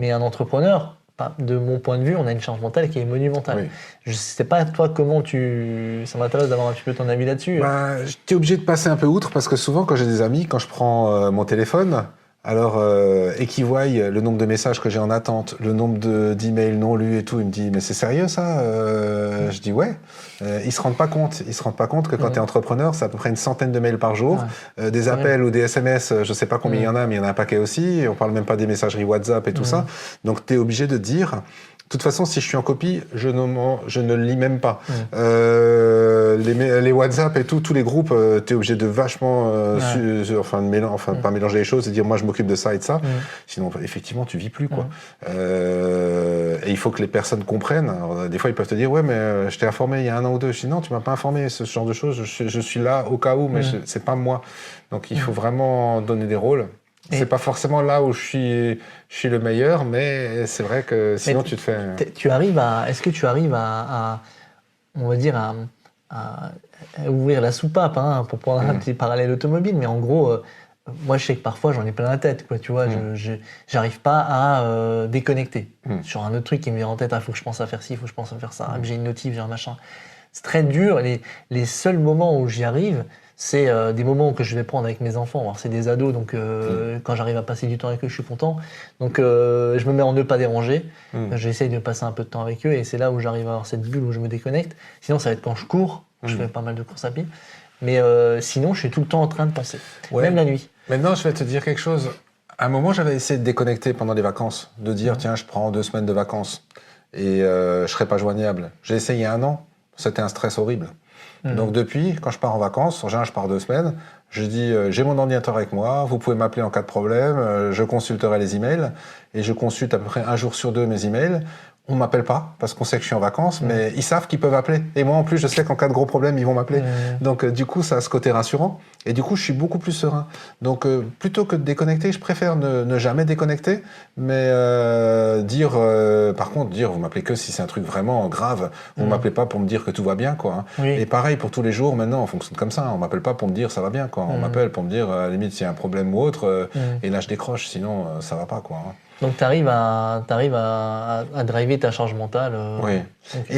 Mais un entrepreneur, de mon point de vue, on a une charge mentale qui est monumentale. Oui. Je sais pas, toi, ça m'intéresse d'avoir un petit peu ton avis là-dessus. J'étais obligé de passer un peu outre parce que souvent, quand j'ai des amis, quand je prends mon téléphone, alors, et qu'ils voient le nombre de messages que j'ai en attente, le nombre d'emails non lus et tout, ils me disent « mais c'est sérieux ça ?» Je dis « ouais ». Ils se rendent pas compte. Ils se rendent pas compte que quand tu es entrepreneur, c'est à peu près une centaine de mails par jour, des appels ou des SMS, je sais pas combien il y en a, mais il y en a un paquet aussi. Et on parle même pas des messageries WhatsApp et tout ça. Donc, tu es obligé de dire... De toute façon, si je suis en copie, je ne lis même pas. Les WhatsApp et tout, tous les groupes, tu es obligé de vachement pas mélanger les choses et dire moi je m'occupe de ça et de ça. Sinon, effectivement, tu vis plus quoi. Et il faut que les personnes comprennent. Alors, des fois, ils peuvent te dire ouais, mais je t'ai informé il y a 1 an ou 2. Je dis non, tu m'as pas informé. Ce genre de choses, je suis là au cas où, mais c'est pas moi. Donc, il faut vraiment donner des rôles. C'est pas forcément là où je suis le meilleur, mais c'est vrai que sinon tu te fais... Est-ce que tu arrives on va dire, à ouvrir la soupape, hein, pour prendre un petit parallèle automobile, mais en gros, moi je sais que parfois j'en ai plein la tête, quoi, tu vois, j'arrive pas à déconnecter. Sur un autre truc qui me vient en tête, il faut que je pense à faire ci, il faut que je pense à faire ça, j'ai une notif, j'ai un machin. C'est très dur, les seuls moments où j'y arrive, c'est des moments que je vais prendre avec mes enfants. Alors, c'est des ados, donc quand j'arrive à passer du temps avec eux, je suis content. Donc je me mets en ne pas déranger. J'essaye de passer un peu de temps avec eux et c'est là où j'arrive à avoir cette bulle où je me déconnecte. Sinon, ça va être quand je cours. Je fais pas mal de courses à pied. Mais sinon, je suis tout le temps en train de penser. Même la nuit. Maintenant, je vais te dire quelque chose. À un moment, j'avais essayé de déconnecter pendant les vacances. De dire, tiens, je prends 2 semaines de vacances et je serai pas joignable. J'ai essayé il y a 1 an. C'était un stress horrible. Donc depuis, quand je pars en vacances, en général je pars 2 semaines, je dis j'ai mon ordinateur avec moi, vous pouvez m'appeler en cas de problème, je consulterai les emails et je consulte à peu près 1 jour sur 2 mes emails. On m'appelle pas parce qu'on sait que je suis en vacances, mais ils savent qu'ils peuvent appeler. Et moi en plus je sais qu'en cas de gros problème ils vont m'appeler. Donc du coup ça a ce côté rassurant et du coup je suis beaucoup plus serein. Donc plutôt que de déconnecter, je préfère ne jamais déconnecter, mais par contre dire vous m'appelez que si c'est un truc vraiment grave. Vous m'appelez pas pour me dire que tout va bien quoi. Et pareil pour tous les jours maintenant on fonctionne comme ça. On m'appelle pas pour me dire ça va bien quoi. On m'appelle pour me dire à la limite s'il y a un problème ou autre. Et là je décroche sinon ça va pas quoi. Donc tu arrives à driver ta charge mentale. Oui. Okay.